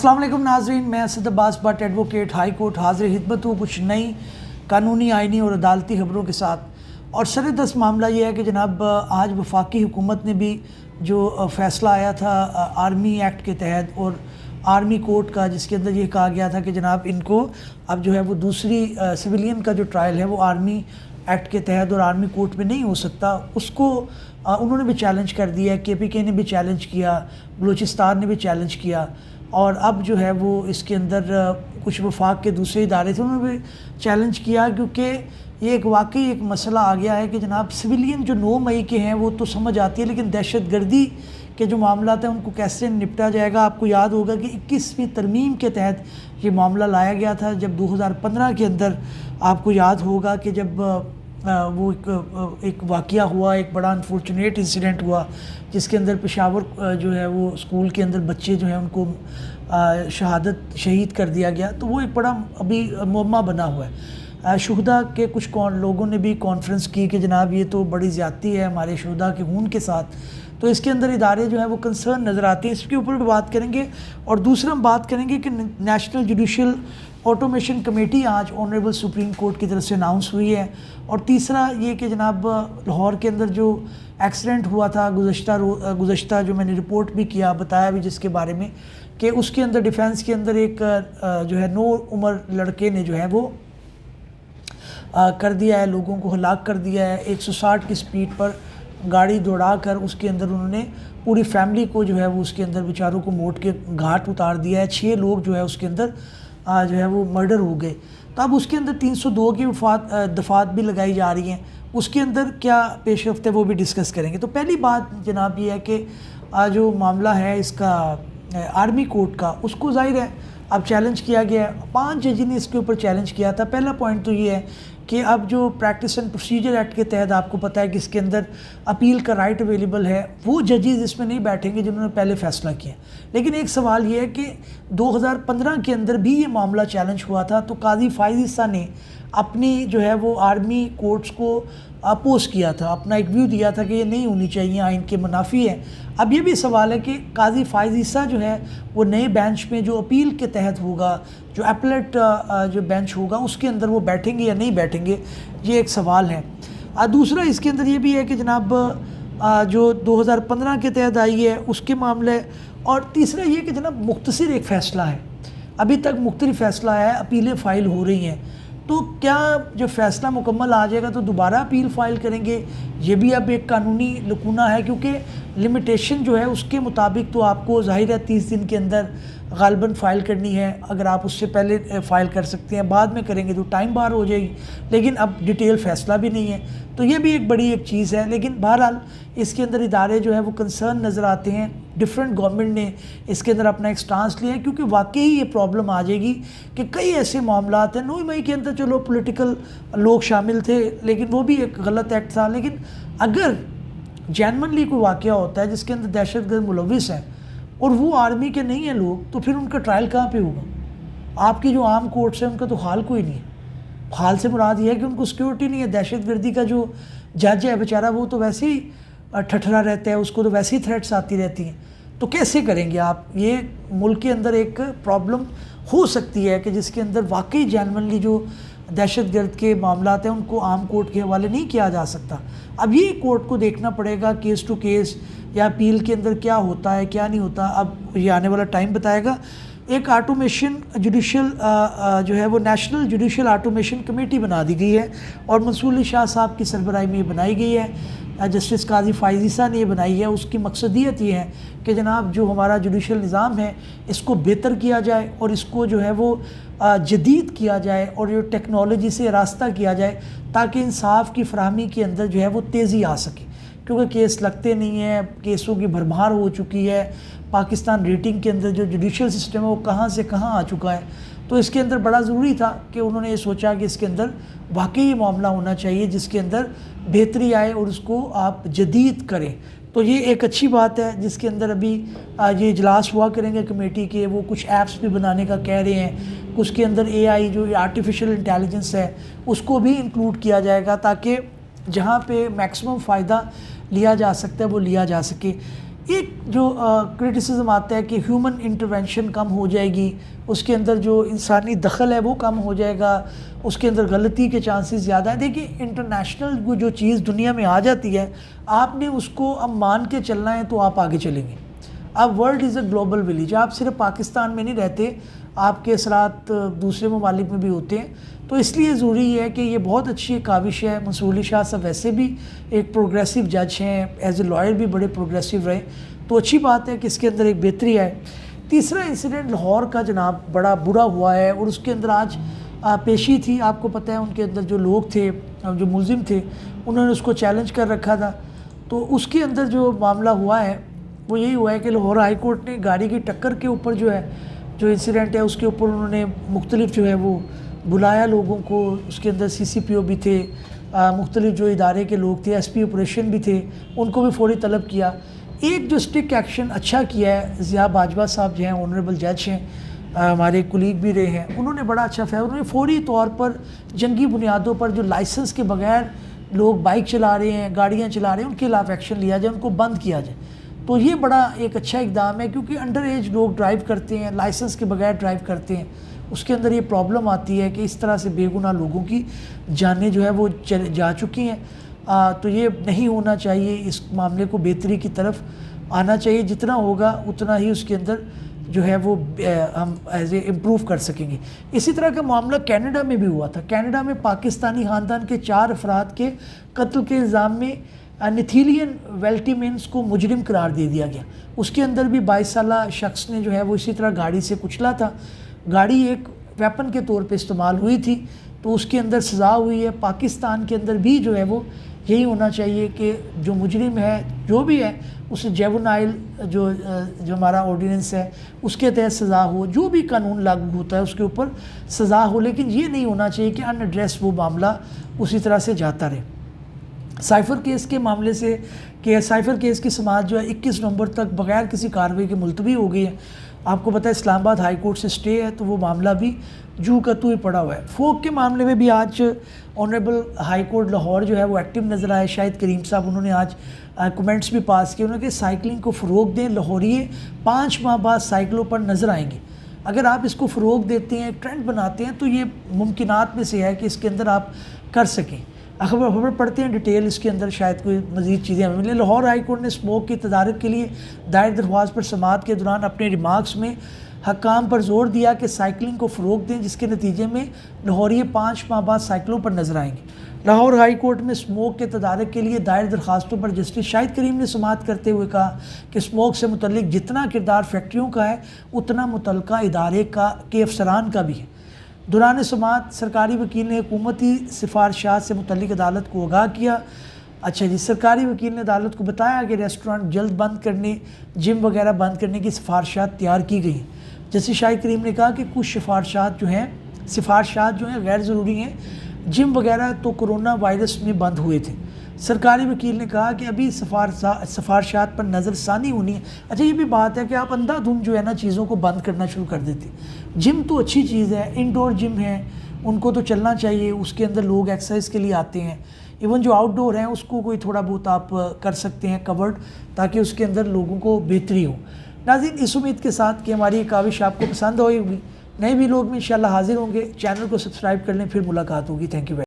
अस्सलाम वालेकुम नाज़रीन, मैं Asad Abbas Bhatt advocate high court हाज़िर खिदमत हूँ कुछ नई कानूनी, आइनी और अदालती खबरों के साथ। और सर-ए-दस्त मामला ये है कि जनाब आज वफाकी हुकूमत ने भी जो फ़ैसला आया था आर्मी एक्ट के तहत और आर्मी कोर्ट का, जिसके अंदर ये कहा गया था कि जनाब इनको अब जो है वो दूसरी सिविलियन का जो ट्रायल है वो आर्मी एक्ट के तहत और आर्मी कोर्ट में नहीं हो सकता, उसको उन्होंने भी चैलेंज कर दिया। KPK ने भी चैलेंज किया, बलूचिस्तान ने भी चैलेंज किया और अब जो है वो इसके अंदर कुछ वफाक के दूसरे इदारे थे उन्होंने भी चैलेंज किया, क्योंकि ये एक वाकई एक मसला आ गया है कि जनाब सिविलियन जो 9 मई के हैं वो तो समझ आती है, लेकिन दहशतगर्दी के जो मामला हैं उनको कैसे निपटा जाएगा। आपको याद होगा कि 21वीं तरमीम के तहत ये मामला लाया गया था, जब 2015 के अंदर आपको याद होगा कि जब वो एक वाक़या हुआ, एक बड़ा अनफॉर्चुनेट इंसिडेंट हुआ जिसके अंदर पेशावर जो है वो स्कूल के अंदर बच्चे जो हैं उनको शहीद कर दिया गया। तो वो एक बड़ा अभी मुअम्मा बना हुआ है। शुहदा के कुछ लोगों ने भी कॉन्फ्रेंस की कि जनाब ये तो बड़ी ज़्यादती है हमारे शुहदा के खून के साथ, तो इसके अंदर इदारे जो हैं वो कंसर्न नज़र आते हैं। इसके ऊपर भी बात करेंगे। और दूसरा हम बात करेंगे कि नेशनल जुडिशल ऑटोमेशन कमेटी आज ऑनरेबल सुप्रीम कोर्ट की तरफ से अनाउंस हुई है। और तीसरा ये कि जनाब लाहौर के अंदर जो एक्सीडेंट हुआ था गुज़श्ता जो मैंने रिपोर्ट भी किया, बताया भी जिसके बारे में कि उसके अंदर डिफेंस के अंदर एक जो है 9 उम्र लड़के ने जो है वो कर दिया है, लोगों को हलाक कर दिया है। 160 की स्पीड पर गाड़ी दौड़ा कर उसके अंदर उन्होंने पूरी फैमिली को जो है वो उसके अंदर बेचारों को मोड़ के घाट उतार दिया है। 6 लोग जो है उसके अंदर जो है वो मर्डर हो गए। तो अब उसके अंदर 302 की दफ़ात भी लगाई जा रही हैं, उसके अंदर क्या पेशरफ्त है वो भी डिस्कस करेंगे। तो पहली बात जनाब ये है कि जो मामला है इसका आर्मी कोर्ट का, उसको ज़ाहिर है अब चैलेंज किया गया है। 5 जज ने इसके ऊपर चैलेंज किया था। पहला पॉइंट तो ये है कि अब जो प्रैक्टिस एंड प्रोसीजर एक्ट के तहत आपको पता है कि इसके अंदर अपील का राइट अवेलेबल है, वो जजेस इसमें नहीं बैठेंगे जिन्होंने पहले फ़ैसला किया। लेकिन एक सवाल ये है कि 2015 के अंदर भी ये मामला चैलेंज हुआ था, तो काजी फ़ाइज़ ईसा ने अपनी जो है वो आर्मी कोर्ट्स को अपोज़ किया था, अपना एक व्यू दिया था कि ये नहीं होनी चाहिए, आइन के मुनाफी है। अब ये भी सवाल है कि काजी फ़ाइज़ ईसा जो है वो नए बेंच में जो अपील के तहत होगा, जो एपलेट जो बेंच होगा उसके अंदर वो बैठेंगे या नहीं बैठेंगे, ये एक सवाल है। दूसरा इसके अंदर ये भी है कि जनाब जो 2015 के तहत आई है उसके मामले। और तीसरा ये कि जनाब मुख्तसर एक फ़ैसला है, अभी तक मुख्तलिफ फ़ैसला है, अपीलें फ़ाइल हो रही हैं, तो क्या जब फ़ैसला मुकम्मल आ जाएगा तो दोबारा अपील फ़ाइल करेंगे? ये भी अब एक कानूनी लकूना है, क्योंकि लिमिटेशन जो है उसके मुताबिक तो आपको ज़ाहिर है 30 दिन के अंदर गालबन फ़ाइल करनी है। अगर आप उससे पहले फ़ाइल कर सकते हैं, बाद में करेंगे तो टाइम बार हो जाएगी, लेकिन अब डिटेल फ़ैसला भी नहीं है, तो ये भी एक बड़ी एक चीज़ है। लेकिन बहरहाल इसके अंदर इदारे जो है वो कंसर्न नज़र आते हैं। डिफरेंट गवर्नमेंट ने इसके अंदर अपना एक स्टांस लिया है, क्योंकि वाकई ये प्रॉब्लम आ जाएगी कि कई ऐसे मामला हैं। 9 मई के अंदर चलो पॉलिटिकल लोग शामिल थे, लेकिन वो भी एक गलत एक्ट था। लेकिन अगर जेन्युइनली कोई वाक़या होता है जिसके अंदर दहशतगर्द मुलविस हैं और वो आर्मी के नहीं हैं लोग, तो फिर उनका ट्रायल कहाँ पे होगा? आपकी जो आम कोर्ट्स हैं उनका तो हाल कोई नहीं है। हाल से मुराद ये है कि उनको सिक्योरिटी नहीं है। दहशतगर्दी का जो जज है बेचारा, वो तो वैसे ही ठठरा रहता है, उसको तो वैसे ही थ्रेट्स आती रहती हैं, तो कैसे करेंगे आप? ये मुल्क के अंदर एक प्रॉब्लम हो सकती है कि जिसके अंदर वाकई जेन्युइनली जो दहशतगर्द के मामला हैं उनको आम कोर्ट के हवाले नहीं किया जा सकता। अब ये कोर्ट को देखना पड़ेगा केस टू केस, या अपील के अंदर क्या होता है क्या नहीं होता, अब ये आने वाला टाइम बताएगा। एक ऑटोमेशन जुडिशल जो है वो नेशनल जुडिशल ऑटोमेशन कमेटी बना दी गई है और मंसूर अली शाह साहब की सरबराही में बनाई गई है। जस्टिस काजी फ़ाइज़ ईसा ने ये बनाई है। उसकी मकसदियत ये है कि जनाब जो हमारा जुडिशल निज़ाम है इसको बेहतर किया जाए और इसको जो है वो जदीद किया जाए और जो टेक्नोलॉजी से रास्ता किया जाए, ताकि इंसाफ की फराहमी के अंदर जो है वो तेज़ी आ सके, क्योंकि केस लगते नहीं हैं, केसों की भरमार हो चुकी है। पाकिस्तान रेटिंग के अंदर जो जुडिशल सिस्टम है वो कहाँ से कहाँ आ चुका है। तो इसके अंदर बड़ा ज़रूरी था कि उन्होंने ये सोचा कि इसके अंदर वाकई ये मामला होना चाहिए जिसके अंदर बेहतरी आए और उसको आप जदीद करें। तो ये एक अच्छी बात है जिसके अंदर अभी ये इजलास हुआ करेंगे कमेटी के। वो कुछ ऐप्स भी बनाने का कह रहे हैं, उसके अंदर AI जो आर्टिफिशियल इंटेलिजेंस है उसको भी इंक्लूड किया जाएगा, ताकि जहाँ पे मैक्सिमम फ़ायदा लिया जा सकता है वो लिया जा सके। एक जो क्रिटिसिज्म आता है कि ह्यूमन इंटरवेंशन कम हो जाएगी, उसके अंदर जो इंसानी दखल है वो कम हो जाएगा, उसके अंदर गलती के चांसेस ज़्यादा हैं। देखिए, इंटरनेशनल वो जो चीज़ दुनिया में आ जाती है, आपने उसको अब मान के चलना है तो आप आगे चलेंगे। अब world is a global village, आप सिर्फ पाकिस्तान में नहीं रहते, आपके असरात दूसरे ममालिक में भी होते हैं। तो इसलिए ज़रूरी है कि ये बहुत अच्छी काविश है। मंसूर अली शाह साहब वैसे भी एक प्रोग्रेसिव जज हैं, एज ए लॉयर भी बड़े प्रोग्रेसिव रहे, तो अच्छी बात है कि इसके अंदर एक बेहतरी आए। तीसरा इंसिडेंट लाहौर का जनाब बड़ा बुरा हुआ है, और उसके अंदर आज पेशी थी। आपको पता है उनके अंदर जो लोग थे, जो मुलजिम थे, उन्होंने उसको चैलेंज कर रखा था। तो उसके अंदर जो मामला हुआ है वो यही हुआ है कि लाहौर हाई कोर्ट ने गाड़ी की टक्कर के ऊपर जो इंसिडेंट है उसके ऊपर उन्होंने मुख्तलिफ जो है वो बुलाया लोगों को। उसके अंदर CCPO भी थे, मुख्तलिफ जो इदारे के लोग थे, SP ऑपरेशन भी थे, उनको भी फौरी तलब किया। एक जो स्टिक एक्शन अच्छा किया है ज़िया बाजवा साहब जो हैं, ऑनरेबल जज हैं, हमारे कुलीग भी रहे हैं, उन्होंने बड़ा अच्छा फैसला, उन्होंने फौरी तौर पर जंगी बुनियादों पर जो लाइसेंस के बगैर लोग बाइक चला रहे हैं, गाड़ियाँ चला रहे हैं, उनके खिलाफ एक्शन लिया जाए, उनको बंद किया जाए। तो ये बड़ा एक अच्छा इकदाम है, क्योंकि अंडर एज लोग ड्राइव करते हैं, लाइसेंस के बगैर ड्राइव करते हैं, उसके अंदर ये प्रॉब्लम आती है कि इस तरह से बेगुनाह लोगों की जानें जो है वो जा चुकी हैं। तो ये नहीं होना चाहिए, इस मामले को बेहतरी की तरफ आना चाहिए, जितना होगा उतना ही उसके अंदर जो है वो हम एज ए इम्प्रूव कर सकेंगे। इसी तरह का मामला कनाडा में भी हुआ था। कनाडा में पाकिस्तानी ख़ानदान के 4 अफराद के कत्ल के इल्ज़ाम में नेथीलियन वेल्टीमेंस को मुजरिम करार दे दिया गया। उसके अंदर भी 22 साला शख्स ने जो है वो इसी तरह गाड़ी से कुचला था। गाड़ी एक वेपन के तौर पे इस्तेमाल हुई थी, तो उसके अंदर सज़ा हुई है। पाकिस्तान के अंदर भी जो है वो यही होना चाहिए कि जो मुजरिम है, जो भी है, उसे जुवेनाइल जो हमारा ऑर्डिनेंस है उसके तहत सज़ा हो, जो भी कानून लागू होता है उसके ऊपर सज़ा हो। लेकिन ये नहीं होना चाहिए कि अनएड्रेस वो मामला उसी तरह से जाता रहे। साइफ़र केस के मामले से कि साइफ़र केस की समाअत जो है 21 नवंबर तक बगैर किसी कार्रवाई के मुलतवी हो गई है। आपको पता है इस्लामाबाद हाई कोर्ट से स्टे है, तो वो मामला भी जू का तू ही पड़ा हुआ है। फोक के मामले में भी आज ऑनरेबल हाई कोर्ट लाहौर जो है वो एक्टिव नज़र आए। शाहिद करीम साहब, उन्होंने आज कमेंट्स भी पास किए। उन्होंने कहा साइकिलिंग को फ़रोग दें, लाहौरिये 5 माह बाद साइकिलों पर नज़र आएंगे। अगर आप इसको फ़रोग देते हैं, ट्रेंड बनाते हैं, तो ये मुमकिनात में से है कि इसके अंदर आप कर सकें। खबर पढ़ते हैं डिटेल, इसके अंदर शायद कोई मज़ीद चीज़ें हमें मिलें। लाहौर हाई कोर्ट ने स्मोक की तदारक के लिए दायर दरख्वास्त पर समाअत के दौरान अपने रिमार्क्स में हकाम पर जोर दिया कि साइकिलिंग को फ़रोग दें, जिसके नतीजे में लाहौरिये 5 माह बाद साइकिलों पर नजर आएंगे। लाहौर हाई कोर्ट में स्मोक के तदारक के लिए दायर दरख्वास्तों पर जस्टिस शाहिद करीम ने समाअत करते हुए कहा कि स्मोक से मुतल्लिक जितना किरदार फैक्ट्रियों का है, उतना मुतल्लिका इदारे के अफसरान का भी है। दौरान समाअत सरकारी वकील ने हुकूमती सिफारिशात से मुतल्लिक अदालत को आगाह किया। अच्छा जी, सरकारी वकील ने अदालत को बताया कि रेस्टोरेंट जल्द बंद करने, जिम वगैरह बंद करने की सिफारिशात तैयार की गई। जैसे शाहिद करीम ने कहा कि कुछ सिफारिशात जो हैं गैर ज़रूरी हैं। जिम वगैरह तो कोरोना वायरस में बंद हुए थे। सरकारी वकील ने कहा कि अभी सिफारिशात पर नज़रसानी होनी है। अच्छा, ये भी बात है कि आप अंधाधुंध जो है ना चीज़ों को बंद करना शुरू कर देते। जिम तो अच्छी चीज़ है, इंडोर जिम है, उनको तो चलना चाहिए, उसके अंदर लोग एक्सरसाइज के लिए आते हैं। इवन जो आउटडोर हैं उसको कोई थोड़ा बहुत आप कर सकते हैं कवर्ड, ताकि उसके अंदर लोगों को बेहतरी हो। नाज़रीन, इस उम्मीद के साथ कि हमारी ये काविश आपको पसंद आई होगी, नए भी लोग भी इंशाल्लाह हाजिर होंगे। चैनल को सब्सक्राइब कर लें, फिर मुलाकात होगी। Thank you.